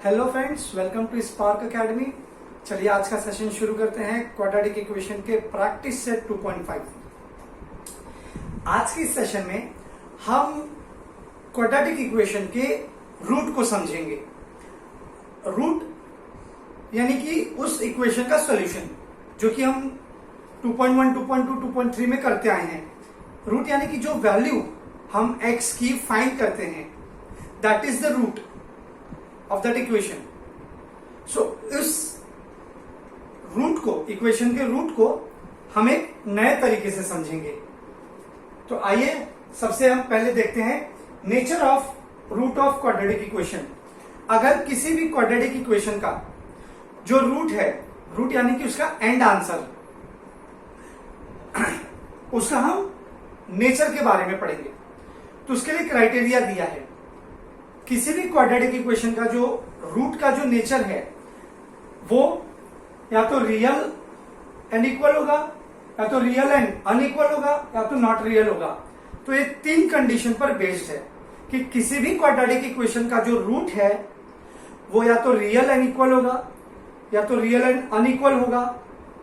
Hello friends, welcome to Spark Academy. चलिए आज का सेशन शुरू करते हैं क्वाड्रेटिक इक्वेशन के प्रैक्टिस सेट 2.5। आज के इस सेशन में हम क्वाड्रेटिक इक्वेशन के रूट को समझेंगे। रूट यानी कि उस इक्वेशन का सॉल्यूशन जो कि हम 2.1, 2.2, 2.3 में करते आए हैं। रूट यानी कि जो वैल्यू हम x की फाइंड करते हैं, that is the root of that equation. So इस रूट को, इक्वेशन के रूट को हम एक नए तरीके से समझेंगे। तो आइए सबसे हम पहले देखते हैं nature of root of quadratic equation. अगर किसी भी क्वाड्रेटिक इक्वेशन का जो रूट है, रूट यानी कि उसका एंड आंसर, उसका हम नेचर के बारे में पढ़ेंगे। तो उसके लिए क्राइटेरिया दिया है। किसी भी क्वाड्रेटिक इक्वेशन का जो रूट का जो नेचर है वो या तो रियल एंड इक्वल होगा, या तो रियल एंड अनइक्वल होगा, या तो नॉट रियल होगा। तो ये तीन कंडीशन पर बेस्ड है कि किसी भी क्वाड्रेटिक इक्वेशन का जो रूट है वो या तो रियल एंड इक्वल होगा, या तो रियल एंड अनइक्वल होगा,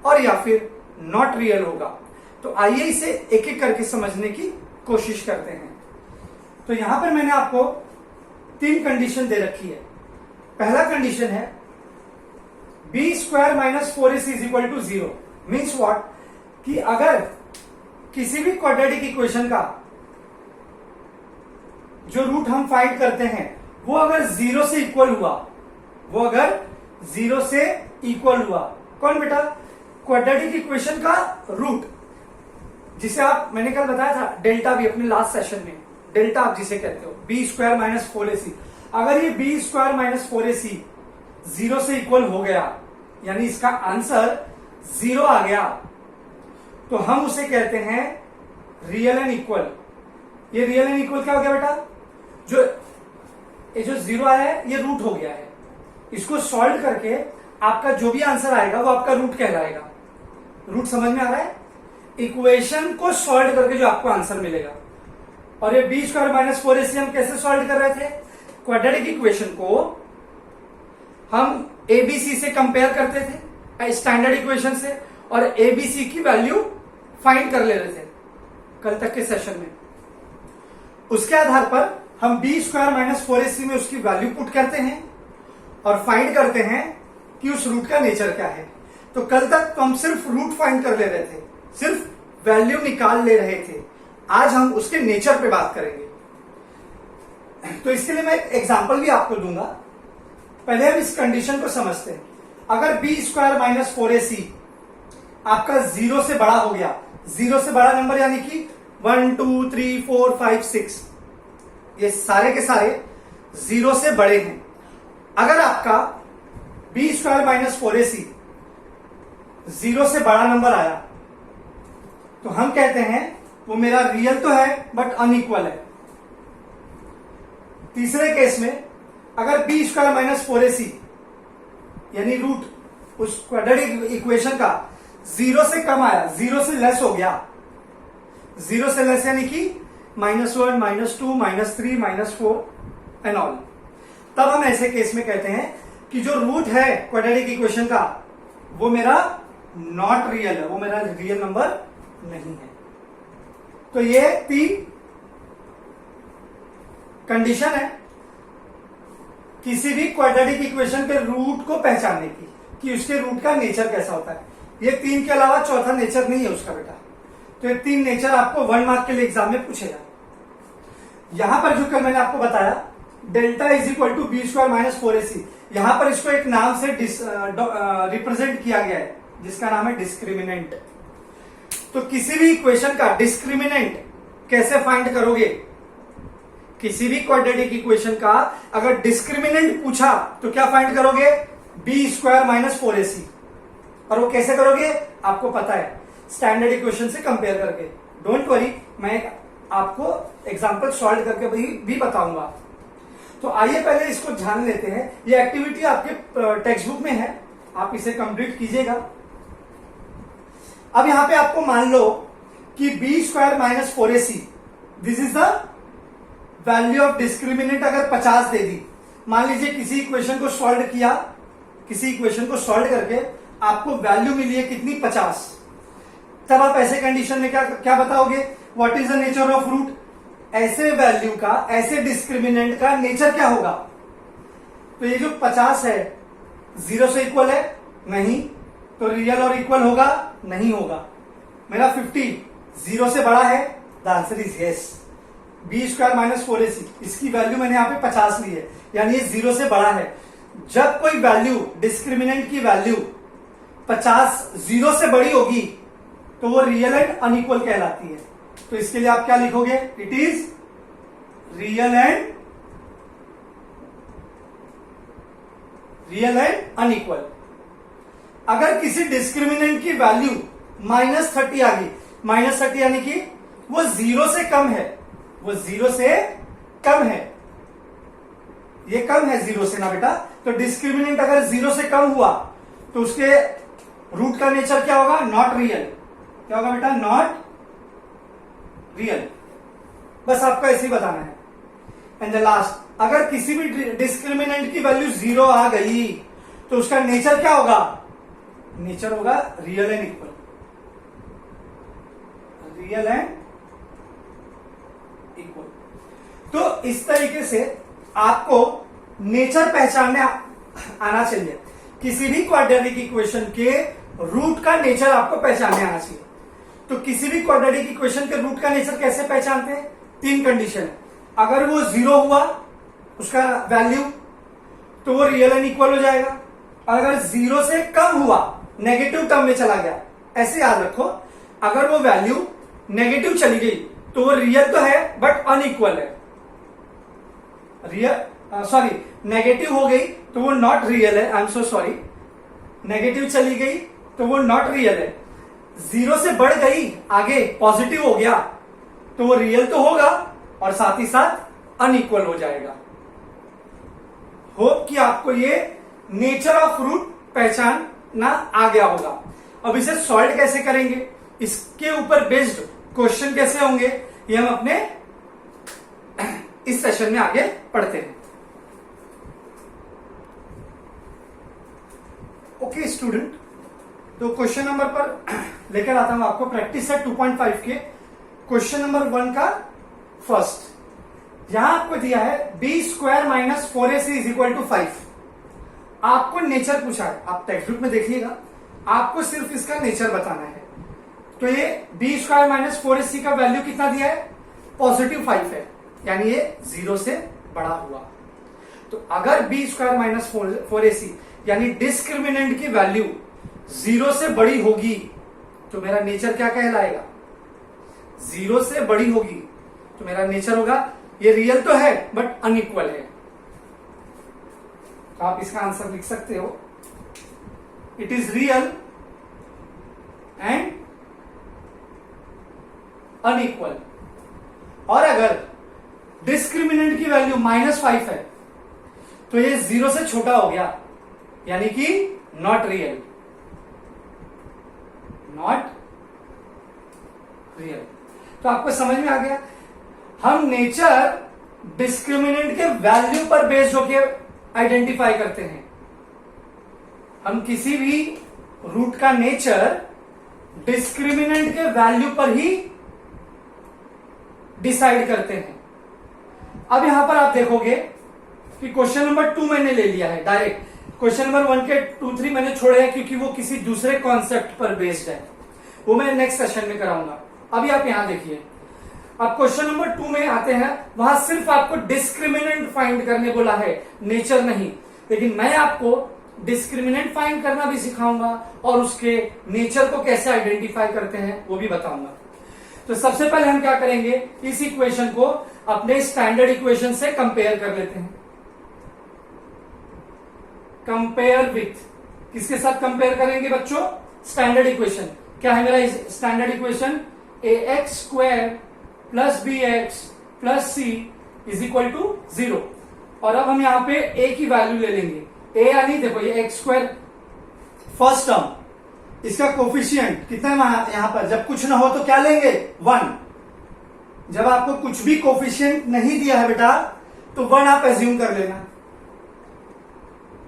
और या फिर नॉट रियल होगा। तो आइए इसे एक एक करके समझने की कोशिश करते हैं। तो यहां पर मैंने आपको तीन कंडीशन दे रखी है। पहला कंडीशन है B square minus 4ac is equal to 0। Means what, कि अगर किसी भी क्वाड्रेटिक इक्वेशन का जो रूट हम फाइंड करते हैं वो अगर 0 से इक्वल हुआ, वो अगर 0 से इक्वल हुआ, कौन बेटा? क्वाड्रेटिक इक्वेशन का रूट, जिसे आप, मैंने कल बताया था डेल्टा भी अपने लास्ट सेशन में, डेल्टा आप जिसे कहते हो, बी स्क्वायर माइनस 4ac। अगर ये बी स्क्वायर माइनस 4ac 0 से इक्वल हो गया, यानी इसका आंसर 0 आ गया, तो हम उसे कहते हैं रियल एंड इक्वल। ये रियल एंड इक्वल क्या हो गया बेटा? जो 0 आया है ये रूट हो गया है। इसको सॉल्व करके आपका जो भी आंसर आएगा वो आपका रूट कहलाएगा। रूट समझ में आ रहा है? इक्वेशन को सॉल्व करके जो आपको आंसर मिलेगा। और ये बी स्क्वायर माइनस 4ac हम कैसे सॉल्व कर रहे थे? क्वाड्रेटिक इक्वेशन को हम एबीसी से कंपेयर करते थे, स्टैंडर्ड इक्वेशन से, और एबीसी की वैल्यू फाइंड कर ले रहे थे कल तक के सेशन में। उसके आधार पर हम बी स्क्वायर माइनस 4ac में उसकी वैल्यू पुट करते हैं और फाइंड करते हैं कि उस रूट का नेचर क्या है। तो कल तक तो हम सिर्फ रूट फाइंड कर ले रहे थे, सिर्फ वैल्यू निकाल ले रहे थे। आज हम उसके नेचर पे बात करेंगे। तो इसके लिए मैं एग्जांपल भी आपको दूंगा। पहले हम इस कंडीशन को समझते हैं। अगर बी स्क्वायर माइनस 4ac आपका 0 से बड़ा हो गया, 0 से बड़ा नंबर यानी कि 1, 2, 3, 4, 5, 6, ये सारे के सारे 0 से बड़े हैं। अगर आपका बी स्क्वायर माइनस 4ac 0 से बड़ा नंबर आया तो हम कहते हैं वो मेरा रियल तो है बट अनइक्वल है। तीसरे केस में अगर बी स्क्वायर माइनस 4ac यानी रूट उस क्वाड्रेटिक इक्वेशन का 0 से कम आया, 0 से लेस हो गया, 0 से लेस यानी कि -1, -2, -3, -4 एंड ऑल, तब हम ऐसे केस में कहते हैं कि जो रूट है क्वाड्रेटिक इक्वेशन का वो मेरा नॉट रियल है, वो मेरा रियल नंबर नहीं है। तो ये तीन कंडीशन है किसी भी क्वाड्रेटिक इक्वेशन के रूट को पहचानने की, कि उसके रूट का नेचर कैसा होता है। ये तीन के अलावा चौथा नेचर नहीं है उसका बेटा। तो ये तीन नेचर आपको 1 मार्क के लिए एग्जाम में पूछेगा। यहां पर जो कल मैंने आपको बताया delta is equal to B square minus 4ac, यहां पर इसको एक नाम से रिप्रेजेंट किया गया है जिसका नाम है डिस्क्रिमिनेंट। तो किसी भी इक्वेशन का डिस्क्रिमिनेंट कैसे फाइंड करोगे? किसी भी क्वाड्रेटिक इक्वेशन का अगर डिस्क्रिमिनेंट पूछा तो क्या फाइंड करोगे? B square minus 4ac। और वो कैसे करोगे आपको पता है, स्टैंडर्ड इक्वेशन से कंपेयर करके। डोंट वरी, मैं आपको एग्जांपल सॉल्व करके भी बताऊंगा। तो आइए पहले इसको जान लेते हैं। ये एक्टिविटी आपके टेक्स्ट बुक में है, आप इसे कंप्लीट कीजिएगा। अब यहां पे आपको मान लो कि B square minus 4ac, this is the value of discriminant अगर 50 दे दी, मान लीजिए किसी इक्वेशन को सॉल्व किया, किसी इक्वेशन को सॉल्व करके आपको वैल्यू मिली है कितनी, 50। तब आप ऐसे कंडीशन में क्या क्या बताओगे, what is the nature of root. ऐसे वैल्यू का, ऐसे डिस्क्रिमिनेंट का नेचर क्या होगा। तो ये जो 50 है 0 से इक्वल है, नहीं, तो रियल और इक्वल होगा, नहीं होगा। मेरा 50 0 से बड़ा है, the answer is yes. B square minus 4ac, इसकी वैल्यू मैंने यहाँ पे 50 ली है, यानी ये 0 से बड़ा है। जब कोई वैल्यू, डिस्क्रिमिनेंट की वैल्यू 50 0 से बड़ी होगी तो वो रियल एंड अनइक्वल कहलाती है। तो इसके लिए आप क्या लिखोगे, it is real and unequal. अगर किसी डिस्क्रिमिनेंट की वैल्यू -30 आ गई, -30 यानी कि वो 0 से कम है, वो 0 से कम है, ये कम है 0 से ना बेटा। तो डिस्क्रिमिनेंट अगर 0 से कम हुआ तो उसके रूट का नेचर क्या होगा, नॉट रियल। क्या होगा बेटा, नॉट रियल। बस आपको ऐसे ही बताना है। एंड द लास्ट, अगर किसी भी डिस्क्रिमिनेंट की वैल्यू 0 आ गई तो उसका नेचर क्या होगा, नेचर होगा real and equal. Real and equal. तो इस तरीके से आपको नेचर पहचानने आना चाहिए। किसी भी क्वाड्रेटिक इक्वेशन के रूट का नेचर आपको पहचानने आना चाहिए। तो किसी भी क्वाड्रेटिक इक्वेशन के रूट का नेचर कैसे पहचानते हैं, 3 कंडीशन है। अगर वो 0 हुआ उसका वैल्यू, तो वो रियल एंड इक्वल हो जाएगा। अगर 0 से कम हुआ, नेगेटिव टर्म में चला गया, ऐसे याद रखो, अगर वो वैल्यू नेगेटिव चली गई तो वो रियल तो है बट अनइक्वल है। नेगेटिव हो गई तो वो नॉट रियल है, I am so sorry. Negative चली गई तो वो नॉट रियल है। 0 से बढ़ गई, आगे पॉजिटिव हो गया तो वो रियल तो होगा और साथ ही साथ अनइक्वल हो जाएगा। होप कि आपको ये नेचर ऑफ रूट पहचानना आ गया होगा। अब इसे सॉल्व कैसे करेंगे, इसके ऊपर बेस्ड क्वेश्चन कैसे होंगे, ये हम अपने इस सेशन में आगे पढ़ते हैं। ओके स्टूडेंट, तो क्वेश्चन नंबर पर लेकर आता हूं आपको। प्रैक्टिस है 2.5 के क्वेश्चन नंबर 1 का फर्स्ट। यहां आपको दिया है B square minus 4ac is equal to 5। आपको नेचर पूछा है, आप टेक्स्ट बुक में देखिएगा, आपको सिर्फ इसका नेचर बताना है। तो ये बी स्क्वायर माइनस 4ac का वैल्यू कितना दिया है, +5 है, यानी ये 0 से बड़ा हुआ। तो अगर बी स्क्वायर माइनस 4ac यानी डिस्क्रिमिनेंट की वैल्यू 0 से बड़ी होगी तो मेरा नेचर क्या कहलाएगा, 0 से बड़ी होगी तो मेरा नेचर होगा, ये रियल तो है बट अनइक्वल है। तो आप इसका आंसर लिख सकते हो, it is real and unequal. और अगर डिस्क्रिमिनेंट की वैल्यू -5 है तो ये 0 से छोटा हो गया, यानी कि नॉट रियल, नॉट रियल। तो आपको समझ में आ गया, हम नेचर डिस्क्रिमिनेंट के वैल्यू पर बेस्ड होकर आइडेंटिफाई करते हैं। हम किसी भी रूट का नेचर डिस्क्रिमिनेंट के वैल्यू पर ही डिसाइड करते हैं। अब यहां पर आप देखोगे कि क्वेश्चन नंबर 2 मैंने ले लिया है डायरेक्ट। क्वेश्चन नंबर 1 के 2, 3 मैंने छोड़े हैं क्योंकि वो किसी दूसरे कॉन्सेप्ट पर बेस्ड है, वो मैं नेक्स्ट सेशन में कराऊंगा। अभी आप यहां देखिए, अब क्वेश्चन नंबर 2 में आते हैं, वहां सिर्फ आपको डिस्क्रिमिनेंट फाइंड करने बोला है, नेचर नहीं। लेकिन मैं आपको डिस्क्रिमिनेंट फाइंड करना भी सिखाऊंगा और उसके नेचर को कैसे आइडेंटिफाई करते हैं वो भी बताऊंगा। तो सबसे पहले हम क्या करेंगे, इस इक्वेशन को अपने स्टैंडर्ड इक्वेशन से कंपेयर कर लेते हैं। कंपेयर विथ, किसके साथ कंपेयर करेंगे बच्चों, स्टैंडर्ड इक्वेशन। क्या है मेरा standard equation, ax² + bx + c is equal to 0। और अब हम यहां पे a की वैल्यू ले लेंगे। a यानी देखो ये x² फर्स्ट टर्म, इसका कोफिशिएंट कितना है यहां पर, जब कुछ ना हो तो क्या लेंगे, 1। जब आपको कुछ भी कोफिशिएंट नहीं दिया है बेटा तो 1 आप एज्यूम कर लेना।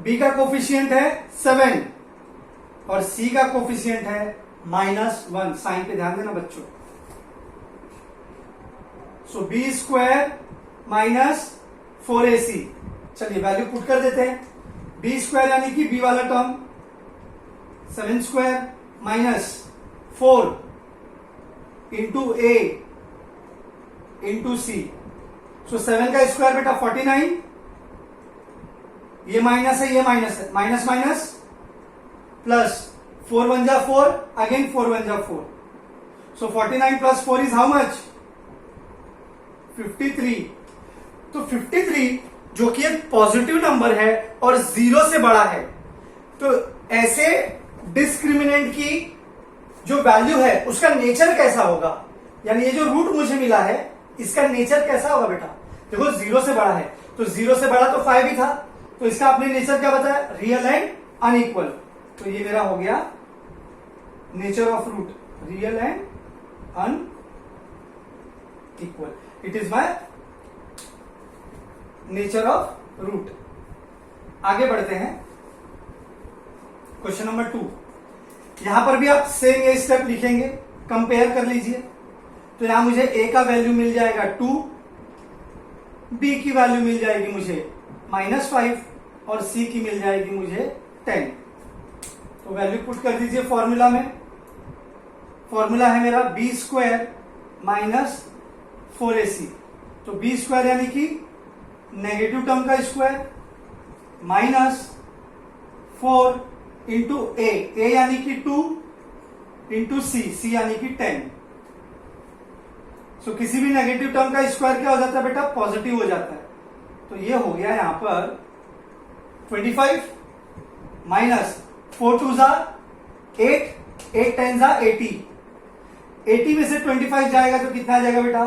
बी का कोफिशियंट है 7 और सी का कोफिशियंट है -1। साइन पे ध्यान देना बच्चों। सो बी स्क्वायर -4ac। चलिए वैल्यू पुट कर देते हैं। बी स्क्वायर यानी कि बी वाला टर्म 7 स्क्वायर -4 इंटू ए इंटू सी। सो 7 का स्क्वायर बेटा 49, ये माइनस है ये माइनस है, माइनस माइनस प्लस 4 1 जा 4, अगेन 4 1 जा 4। सो 49 प्लस 4 इज हाउ मच? 53। तो 53 जो कि एक पॉजिटिव नंबर है और 0 से बड़ा है, तो ऐसे डिस्क्रिमिनेंट की जो वैल्यू है उसका नेचर कैसा होगा? यानी ये जो रूट मुझे मिला है इसका नेचर कैसा होगा बेटा? देखो 0 से बड़ा है, तो 0 से बड़ा तो 5 ही था, तो इसका आपने नेचर क्या बताया? Real and unequal. तो ये मेरा हो गया nature of root, real and unequal. It is my nature of root. आगे बढ़ते हैं क्वेश्चन नंबर 2। यहां पर भी आप सेम ये स्टेप लिखेंगे, कंपेयर कर लीजिए। तो यहां मुझे a का वैल्यू मिल जाएगा 2, b की वैल्यू मिल जाएगी मुझे -5 और c की मिल जाएगी मुझे 10। तो वैल्यू पुट कर दीजिए फॉर्मूला में। फॉर्मूला है मेरा b स्क्वायर -4ac। तो b स्क्वायर यानी कि नेगेटिव टर्म का स्क्वायर -4 इंटू a यानी कि 2 इंटू c यानी कि 10। सो किसी भी नेगेटिव टर्म का स्क्वायर क्या हो जाता है बेटा? पॉजिटिव हो जाता है। तो ये हो गया यहां पर 25 माइनस 4 2 जा 8, 8 10 जा 80। 80 में से 25 जाएगा तो कितना आ जाएगा बेटा?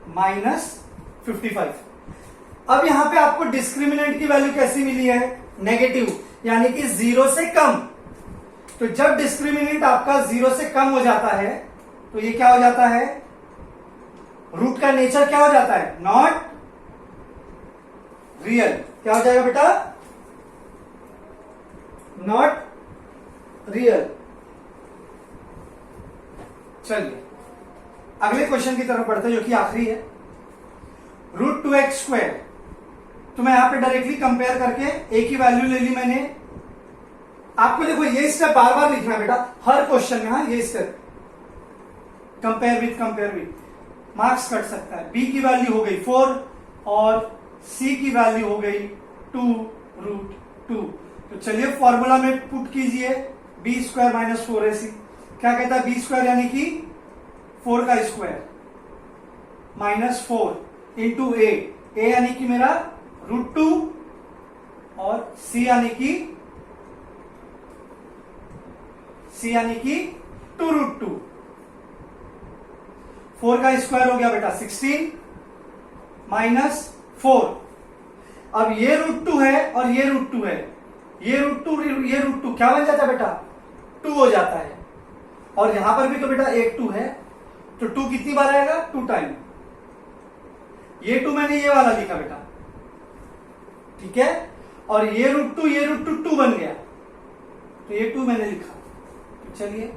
-55। अब यहां पे आपको डिस्क्रिमिनेंट की वैल्यू कैसी मिली है? नेगेटिव, यानी कि 0 से कम। तो जब डिस्क्रिमिनेंट आपका 0 से कम हो जाता है तो ये क्या हो जाता है? रूट का नेचर क्या हो जाता है? Not real. क्या हो जाएगा बेटा? Not real. चलिए अगले क्वेश्चन की तरफ बढ़ते हैं जो कि आखिरी है। √2x²। तो मैं यहां पे डायरेक्टली कंपेयर करके a की वैल्यू ले ली मैंने। आपको देखो ये स्टेप बार बार लिखना है बेटा हर क्वेश्चन में। हाँ, ये step compare with marks cut सकता है। b की वैल्यू हो गई 4 और c की वैल्यू हो गई 2√2। तो चलिए फॉर्मूला में पुट कीजिए b स्क्वायर -4ac। क्या कहता है? b स्क्वायर यानी कि 4 का स्क्वायर -4 इंटू a यानी कि मेरा √2 और c यानी कि 2√2। 4 का स्क्वायर हो गया बेटा 16 -4। अब ये √2 है और ये √2 है, ये √2 क्या बन जाता है बेटा? 2 हो जाता है। और यहां पर भी तो बेटा एक 2 है, तो 2 कितनी बार आएगा? 2 टाइम। ये 2 मैंने ये वाला लिखा बेटा, ठीक है। और ये √2 2 बन गया, तो ये 2 मैंने लिखा। तो चलिए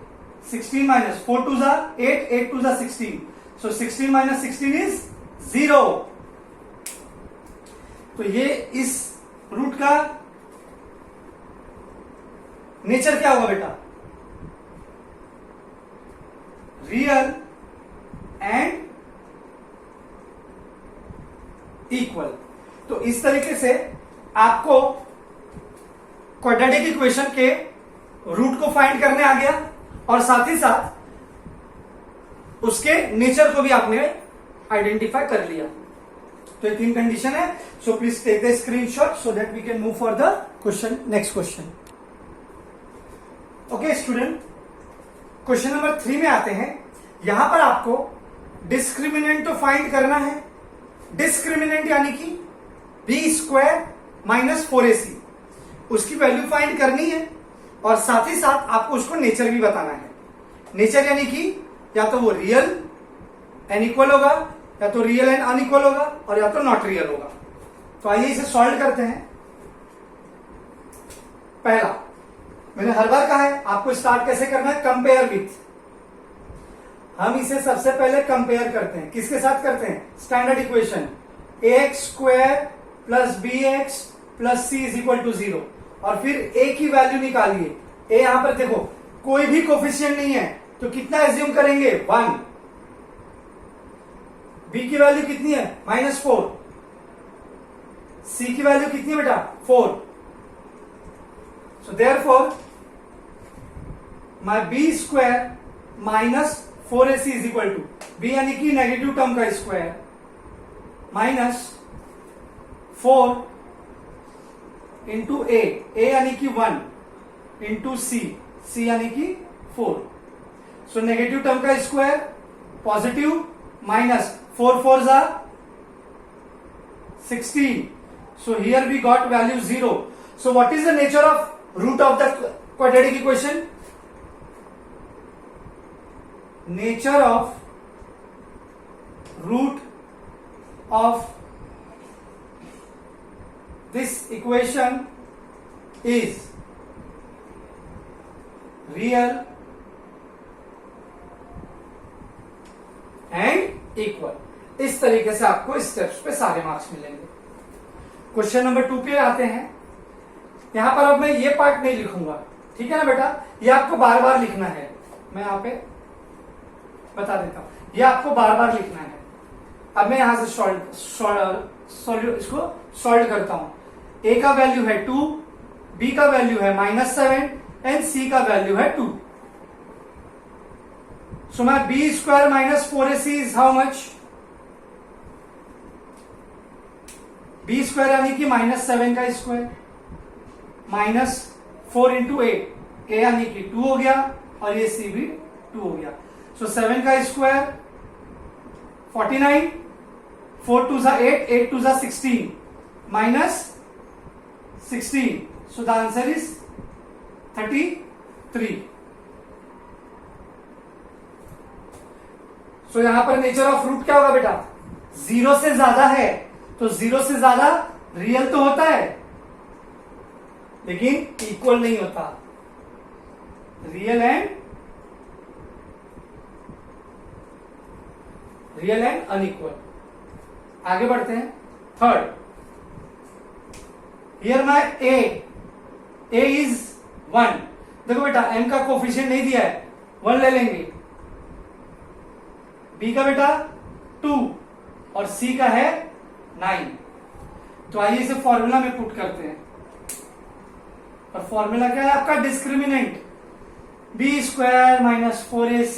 16 माइनस 4 2 जा 8, 8 2 जा 16। सो 16 माइनस 16 इज 0। तो ये इस रूट का नेचर क्या होगा बेटा? Real and equal. तो इस तरीके से आपको क्वाड्रेटिक इक्वेशन के रूट को फाइंड करने आ गया और साथ ही साथ उसके नेचर को भी आपने आइडेंटिफाई कर लिया। तो ये 3 कंडीशन है। So please take the screenshot so that we can move for the question, next question. Okay student, question number 3 में आते हैं। यहां पर आपको डिस्क्रिमिनेंट तो फाइंड करना है। डिस्क्रिमिनेंट यानी कि b स्क्वायर -4ac, उसकी वैल्यू फाइंड करनी है और साथ ही साथ आपको उसको नेचर भी बताना है। नेचर यानी कि या तो वो रियल एंड इक्वल होगा, या तो रियल एंड अनइक्वल होगा, और या तो नॉट रियल होगा। तो आइए इसे सॉल्व करते हैं। पहला, मैंने हर बार कहा है आपको स्टार्ट कैसे करना है, कंपेयर विथ। हम इसे सबसे पहले कंपेयर करते हैं, किसके साथ करते हैं, standard equation ax square plus B X plus C is equal to 0, और फिर a की वैल्यू निकालिए। a यहां पर देखो कोई भी कोफिशिएंट नहीं है, तो कितना एज्यूम करेंगे, 1। b की वैल्यू कितनी है, -4। c की वैल्यू कितनी है बेटा, 4। So therefore my b square minus 4ac is equal to, b यानी कि नेगेटिव टर्म का स्क्वायर, माइनस 4 इंटू a यानी कि 1 इंटू c यानी कि 4। सो नेगेटिव टर्म का स्क्वायर पॉजिटिव, माइनस 4 4 जा 16। So here we got value 0। So what is the nature of root of the quadratic equation, nature of root of this equation is real and equal। इस तरीके से आपको steps पे सारे marks मिलेंगे। Question number 2 पे आते हैं। यहां पर अब मैं ये पार्ट नहीं लिखूंगा, ठीक है ना बेटा, ये आपको बार बार लिखना है। मैं यहां पे बता देता हूं, ये आपको बार बार लिखना है। अब मैं यहां से इसको सॉल्व करता हूं। a का वैल्यू है 2, b का वैल्यू है -7 एंड c का वैल्यू है 2। So my b square minus 4ac is how much, b square यानी कि -7 का स्क्वायर माइनस 4 इंटू a यानी कि 2 हो गया, और ये c भी 2 हो गया। सो 7 का स्क्वायर 49, 4 2 जा 8, 8 2 जा 16, minus 16। So the answer is 33। सो यहां पर नेचर ऑफ रूट क्या होगा बेटा, 0 से ज्यादा है तो 0 से ज्यादा रियल तो होता है, लेकिन इक्वल नहीं होता। Real and unequal. आगे बढ़ते हैं। Third, here my a is 1। देखो बेटा m का कोफिशिएंट नहीं दिया है, 1 ले लेंगे। b का बेटा 2 और c का है 9। तो आइए इसे फॉर्मूला में पुट करते हैं। और फॉर्मूला क्या है आपका, discriminant b square minus 4ac,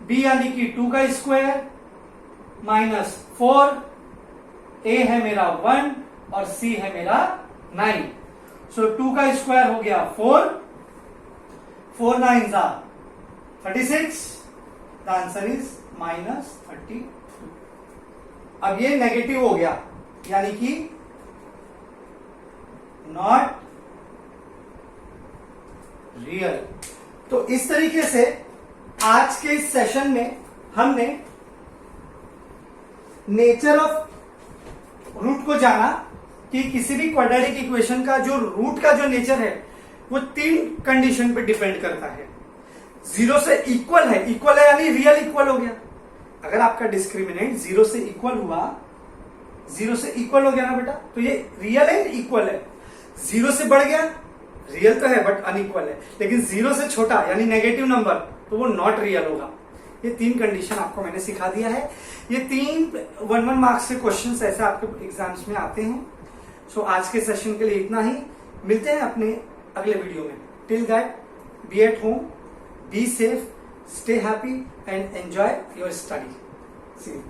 b यानी कि 2 का स्क्वायर माइनस 4, a है मेरा 1 और c है मेरा 9। सो 2 का स्क्वायर हो गया 4, 4 9 जा 36। The answer is -32। अब ये नेगेटिव हो गया, यानी कि नॉट रियल। तो इस तरीके से आज के इस सेशन में हमने नेचर ऑफ रूट को जाना कि किसी भी क्वाड्रेटिक इक्वेशन का जो रूट का जो नेचर है वो 3 कंडीशन पे डिपेंड करता है। 0 से इक्वल है, इक्वल है यानी रियल इक्वल हो गया। अगर आपका डिस्क्रिमिनेंट 0 से इक्वल हुआ, 0 से इक्वल हो गया ना बेटा, तो ये रियल एंड इक्वल है। 0 से बढ़ गया, रियल तो है बट अनइक्वल है, लेकिन 0 से छोटा यानी नेगेटिव नंबर, तो वो नॉट रियल होगा। ये 3 कंडीशन आपको मैंने सिखा दिया है। ये 3 1-1 मार्क्स के क्वेश्चंस ऐसे आपके एग्जाम्स में आते हैं। सो आज के सेशन के लिए इतना ही। मिलते हैं अपने अगले वीडियो में। Till that, be at home, be safe, stay happy and enjoy your study. See you.